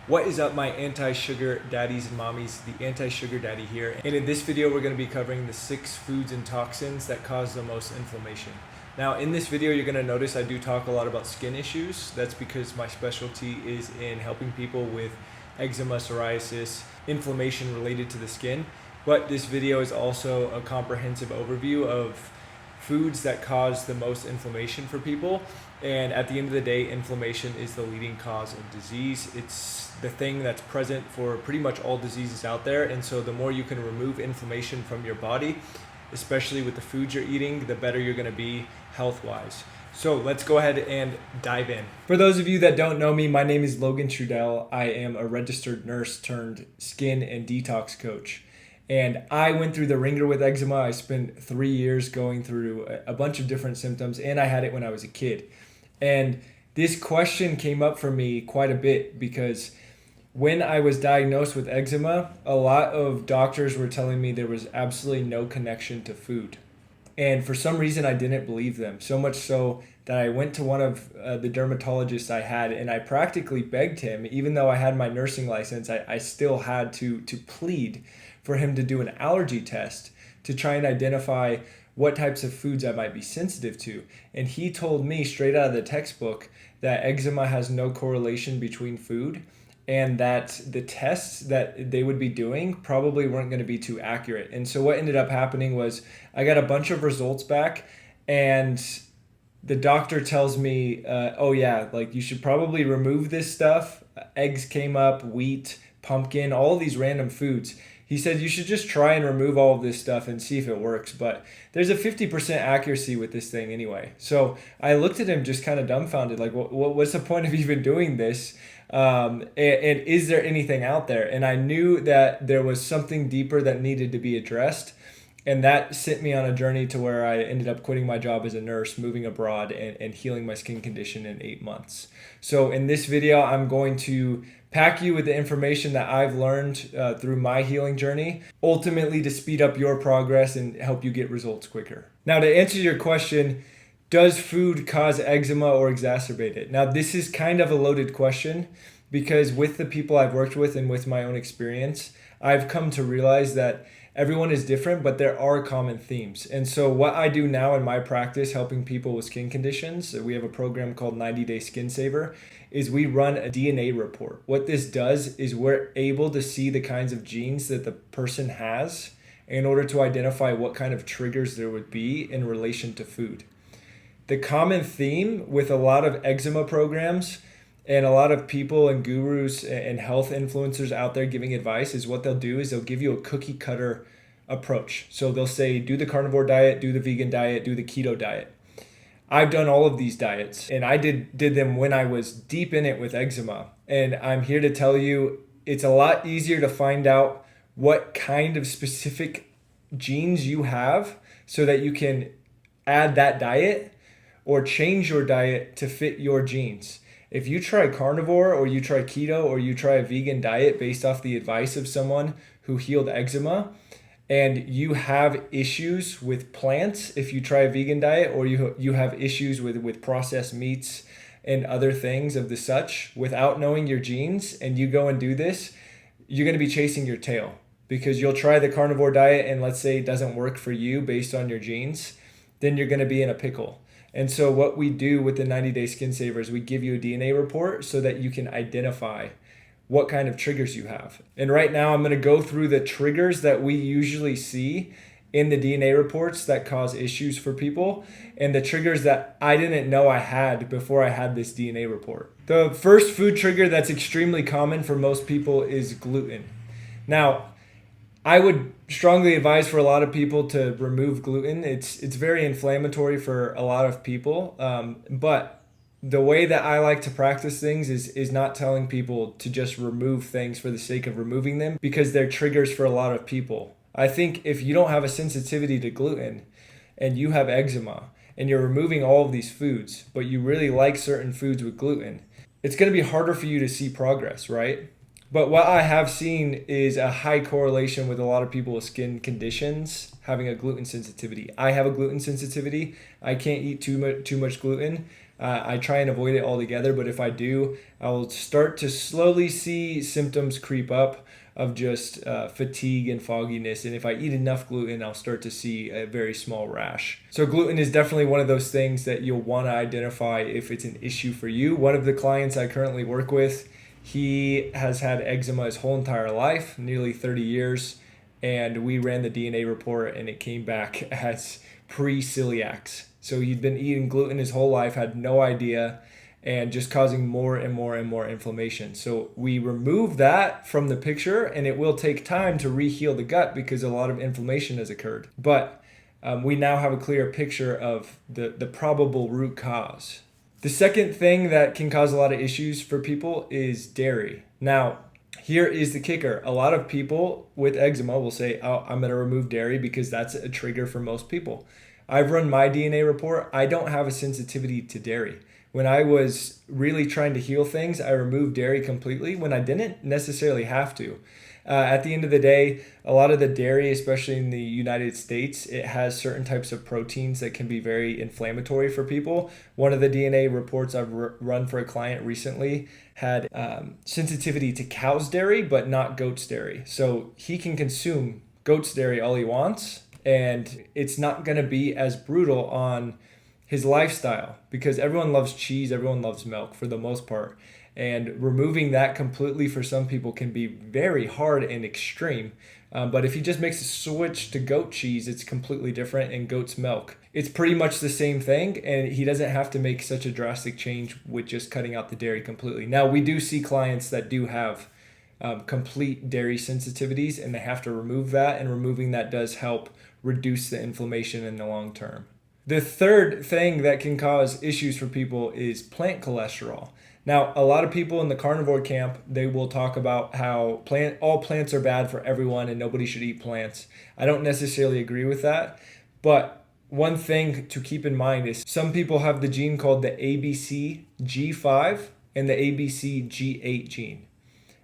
What is up, my anti-sugar daddies and mommies? The anti-sugar daddy here. And in this video, we're going to be covering the 6 foods and toxins that cause the most inflammation. Now, in this video, you're going to notice I do talk a lot about skin issues. That's because my specialty is in helping people with eczema, psoriasis, inflammation related to the skin. But this video is also a comprehensive overview of foods that cause the most inflammation for people. And at the end of the day, inflammation is the leading cause of disease. It's the thing that's present for pretty much all diseases out there. And so the more you can remove inflammation from your body, especially with the foods you're eating, the better you're going to be health-wise. So let's go ahead and dive in. For those of you that don't know me, my name is Logan Trudell. I am a registered nurse turned skin and detox coach. And I went through the ringer with eczema. I spent 3 years going through a bunch of different symptoms, and I had it when I was a kid. And this question came up for me quite a bit because when I was diagnosed with eczema, a lot of doctors were telling me there was absolutely no connection to food. And for some reason, I didn't believe them, so much so that I went to one of the dermatologists I had, and I practically begged him, even though I had my nursing license, I still had to plead for him to do an allergy test to try and identify what types of foods I might be sensitive to. And he told me straight out of the textbook that eczema has no correlation between food, and that the tests that they would be doing probably weren't going to be too accurate. And so what ended up happening was I got a bunch of results back, and the doctor tells me, oh yeah, like you should probably remove this stuff. Eggs came up, wheat, pumpkin, all these random foods. He said you should just try and remove all of this stuff and see if it works. But there's a 50% accuracy with this thing anyway. So I looked at him just kind of dumbfounded, like, what's the point of even doing this? And is there anything out there? And I knew that there was something deeper that needed to be addressed. And that sent me on a journey to where I ended up quitting my job as a nurse, moving abroad, and healing my skin condition in 8 months. So in this video, I'm going to pack you with the information that I've learned through my healing journey, ultimately to speed up your progress and help you get results quicker. Now, to answer your question, does food cause eczema or exacerbate it? Now, this is kind of a loaded question because with the people I've worked with and with my own experience, I've come to realize that everyone is different, but there are common themes. And so what I do now in my practice, helping people with skin conditions, we have a program called 90-Day Skin Saver, is we run a DNA report. What this does is we're able to see the kinds of genes that the person has in order to identify what kind of triggers there would be in relation to food. The common theme with a lot of eczema programs and a lot of people and gurus and health influencers out there giving advice is what they'll do is they'll give you a cookie cutter approach. So they'll say, do the carnivore diet, do the vegan diet, do the keto diet. I've done all of these diets, and I did them when I was deep in it with eczema. And I'm here to tell you it's a lot easier to find out what kind of specific genes you have so that you can add that diet or change your diet to fit your genes. If you try carnivore or you try keto or you try a vegan diet based off the advice of someone who healed eczema, and you have issues with plants, if you try a vegan diet, or you have issues with processed meats and other things of the such, without knowing your genes, and you go and do this, you're going to be chasing your tail because you'll try the carnivore diet and let's say it doesn't work for you based on your genes, then you're going to be in a pickle. And so what we do with the 90-Day Skin Saver is we give you a DNA report so that you can identify what kind of triggers you have. And right now I'm going to go through the triggers that we usually see in the DNA reports that cause issues for people and the triggers that I didn't know I had before I had this DNA report. The first food trigger that's extremely common for most people is gluten. Now, I would strongly advise for a lot of people to remove gluten. It's very inflammatory for a lot of people, but the way that I like to practice things is not telling people to just remove things for the sake of removing them because they're triggers for a lot of people. I think if you don't have a sensitivity to gluten and you have eczema and you're removing all of these foods, but you really like certain foods with gluten, it's going to be harder for you to see progress, right? But what I have seen is a high correlation with a lot of people with skin conditions having a gluten sensitivity. I have a gluten sensitivity. I can't eat too much gluten. I try and avoid it altogether, but if I do, I will start to slowly see symptoms creep up of just fatigue and fogginess. And if I eat enough gluten, I'll start to see a very small rash. So gluten is definitely one of those things that you'll want to identify if it's an issue for you. One of the clients I currently work with, he has had eczema his whole entire life, nearly 30 years. And we ran the DNA report and it came back as pre-celiacs. So he'd been eating gluten his whole life, had no idea, and just causing more and more and more inflammation. So we remove that from the picture, and it will take time to reheal the gut because a lot of inflammation has occurred. But we now have a clear picture of the probable root cause. The second thing that can cause a lot of issues for people is dairy. Now, here is the kicker. A lot of people with eczema will say, oh, I'm going to remove dairy because that's a trigger for most people. I've run my DNA report. I don't have a sensitivity to dairy. When I was really trying to heal things, I removed dairy completely when I didn't necessarily have to. At the end of the day, a lot of the dairy, especially in the United States, it has certain types of proteins that can be very inflammatory for people. One of the DNA reports I've run for a client recently had sensitivity to cow's dairy, but not goat's dairy. So he can consume goat's dairy all he wants, and it's not going to be as brutal on his lifestyle because everyone loves cheese, everyone loves milk for the most part. And removing that completely for some people can be very hard and extreme. But if he just makes a switch to goat cheese, it's completely different, and goat's milk. It's pretty much the same thing, and he doesn't have to make such a drastic change with just cutting out the dairy completely. Now, we do see clients that do have complete dairy sensitivities, and they have to remove that, and removing that does help reduce the inflammation in the long term. The third thing that can cause issues for people is plant cholesterol. Now, a lot of people in the carnivore camp, they will talk about how all plants are bad for everyone and nobody should eat plants. I don't necessarily agree with that, but one thing to keep in mind is some people have the gene called the ABCG5 and the ABCG8 gene.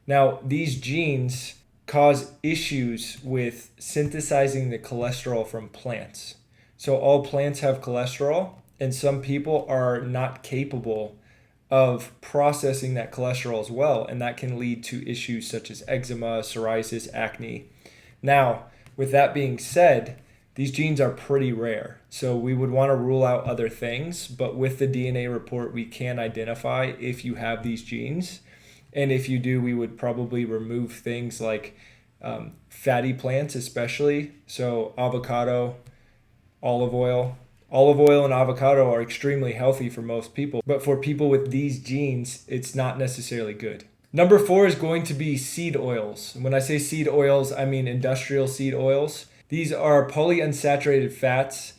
Now, these genes cause issues with synthesizing the cholesterol from plants. So all plants have cholesterol, and some people are not capable of processing that cholesterol as well, and that can lead to issues such as eczema, psoriasis, acne. Now, with that being said, these genes are pretty rare, so we would want to rule out other things, but with the DNA report, we can identify if you have these genes, and if you do, we would probably remove things like fatty plants especially, so avocado, olive oil. Olive oil and avocado are extremely healthy for most people, but for people with these genes, it's not necessarily good. Number 4 is going to be seed oils. When I say seed oils, I mean industrial seed oils. These are polyunsaturated fats,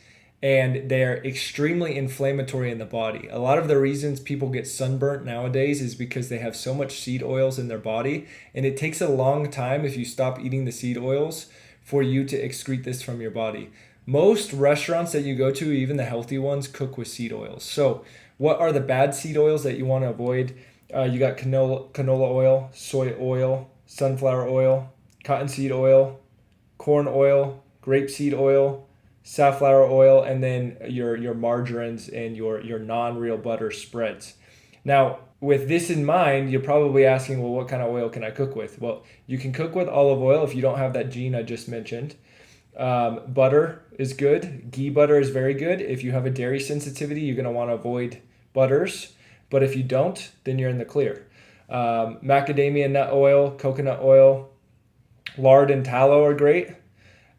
and they're extremely inflammatory in the body. A lot of the reasons people get sunburnt nowadays is because they have so much seed oils in their body, and it takes a long time if you stop eating the seed oils for you to excrete this from your body. Most restaurants that you go to, even the healthy ones, cook with seed oils. So what are the bad seed oils that you want to avoid? You got canola oil, soy oil, sunflower oil, cottonseed oil, corn oil, grapeseed oil, safflower oil, and then your margarines and your non-real butter spreads. Now, with this in mind, you're probably asking, well, what kind of oil can I cook with? Well, you can cook with olive oil if you don't have that gene I just mentioned. Butter is good. Ghee butter is very good. If you have a dairy sensitivity, you're going to want to avoid butters. But if you don't, then you're in the clear. Macadamia nut oil, coconut oil, lard and tallow are great.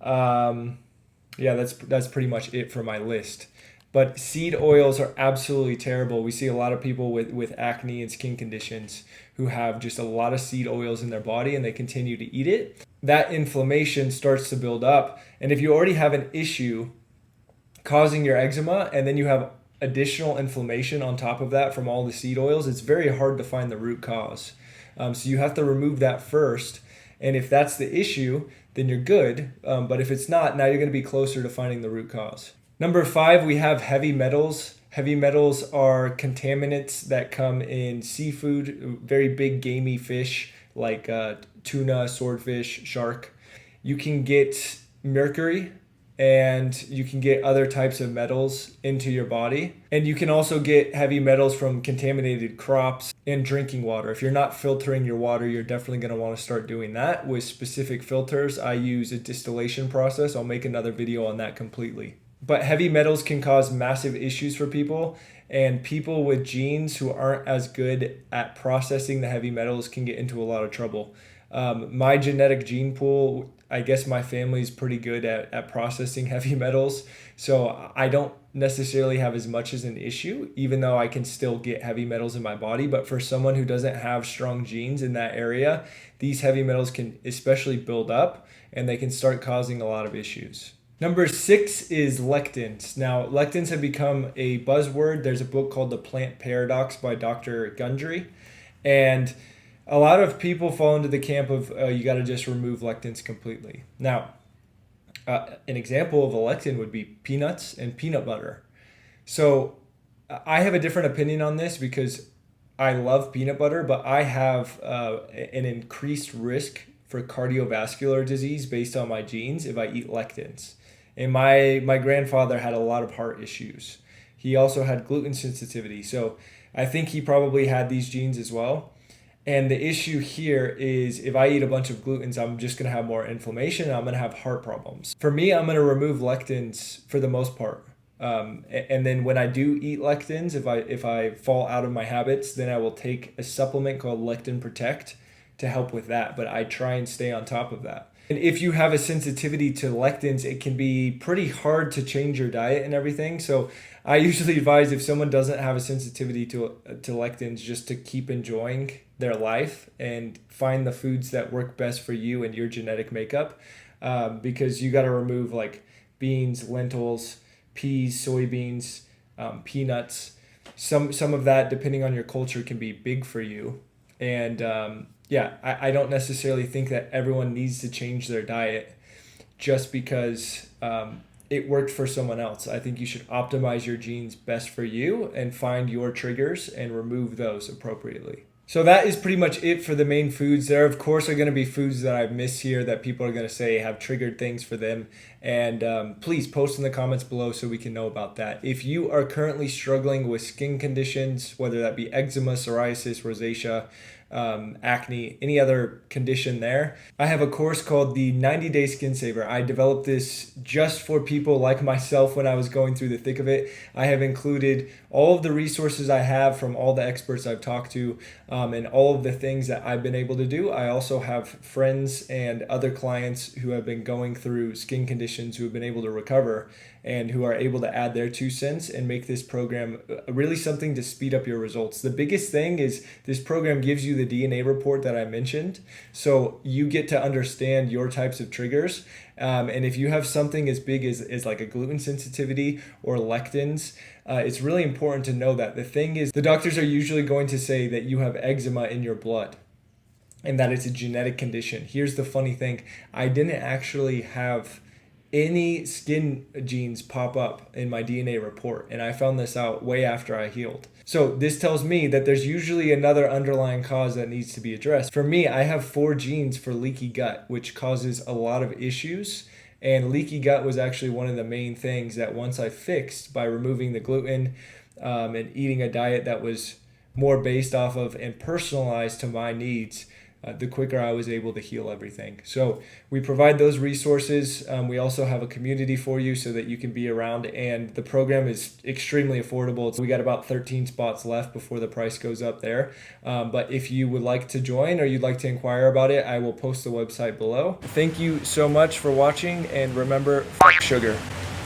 That's pretty much it for my list. But seed oils are absolutely terrible. We see a lot of people with acne and skin conditions who have just a lot of seed oils in their body and they continue to eat it. That inflammation starts to build up. And if you already have an issue causing your eczema and then you have additional inflammation on top of that from all the seed oils, it's very hard to find the root cause. So you have to remove that first. And if that's the issue, then you're good. But if it's not, now you're going to be closer to finding the root cause. Number 5, we have heavy metals. Heavy metals are contaminants that come in seafood, very big gamey fish like tuna, swordfish, shark. You can get mercury and you can get other types of metals into your body. And you can also get heavy metals from contaminated crops and drinking water. If you're not filtering your water, you're definitely going to want to start doing that with specific filters. I use a distillation process. I'll make another video on that completely. But heavy metals can cause massive issues for people, and people with genes who aren't as good at processing the heavy metals can get into a lot of trouble. My genetic gene pool, I guess my family's pretty good at processing heavy metals, so I don't necessarily have as much as an issue, even though I can still get heavy metals in my body. But for someone who doesn't have strong genes in that area, these heavy metals can especially build up, and they can start causing a lot of issues. Number 6 is lectins. Now, lectins have become a buzzword. There's a book called The Plant Paradox by Dr. Gundry, and a lot of people fall into the camp of you got to just remove lectins completely. Now, an example of a lectin would be peanuts and peanut butter. So I have a different opinion on this because I love peanut butter, but I have an increased risk for cardiovascular disease based on my genes if I eat lectins. And my grandfather had a lot of heart issues. He also had gluten sensitivity. So I think he probably had these genes as well. And the issue here is if I eat a bunch of glutens, I'm just going to have more inflammation and I'm going to have heart problems. For me, I'm going to remove lectins for the most part. And then when I do eat lectins, if I fall out of my habits, then I will take a supplement called Lectin Protect to help with that. But I try and stay on top of that. And if you have a sensitivity to lectins, it can be pretty hard to change your diet and everything. So I usually advise if someone doesn't have a sensitivity to lectins, just to keep enjoying their life and find the foods that work best for you and your genetic makeup, because you got to remove like beans, lentils, peas, soybeans, peanuts. Some of that, depending on your culture, can be big for you. And I don't necessarily think that everyone needs to change their diet just because it worked for someone else. I think you should optimize your genes best for you and find your triggers and remove those appropriately. So that is pretty much it for the main foods. There, of course, are going to be foods that I miss here that people are going to say have triggered things for them. And please post in the comments below so we can know about that. If you are currently struggling with skin conditions, whether that be eczema, psoriasis, rosacea, acne, any other condition there, I have a course called the 90-Day Skin Saver. I developed this just for people like myself when I was going through the thick of it. I have included all of the resources I have from all the experts I've talked to, and all of the things that I've been able to do. I also have friends and other clients who have been going through skin conditions who have been able to recover and who are able to add their 2 cents and make this program really something to speed up your results. The biggest thing is this program gives you the DNA report that I mentioned, so you get to understand your types of triggers. And if you have something as big as like a gluten sensitivity or lectins, it's really important to know that. The thing is, the doctors are usually going to say that you have eczema in your blood and that it's a genetic condition. Here's the funny thing. I didn't actually have any skin genes pop up in my DNA report, and I found this out way after I healed. So this tells me that there's usually another underlying cause that needs to be addressed. For me, I have 4 genes for leaky gut, which causes a lot of issues. And leaky gut was actually one of the main things that once I fixed by removing the gluten and eating a diet that was more based off of and personalized to my needs, the quicker I was able to heal everything. So we provide those resources. We also have a community for you so that you can be around, and the program is extremely affordable. We got about 13 spots left before the price goes up there. But if you would like to join or you'd like to inquire about it, I will post the website below. Thank you so much for watching, and remember, fuck sugar.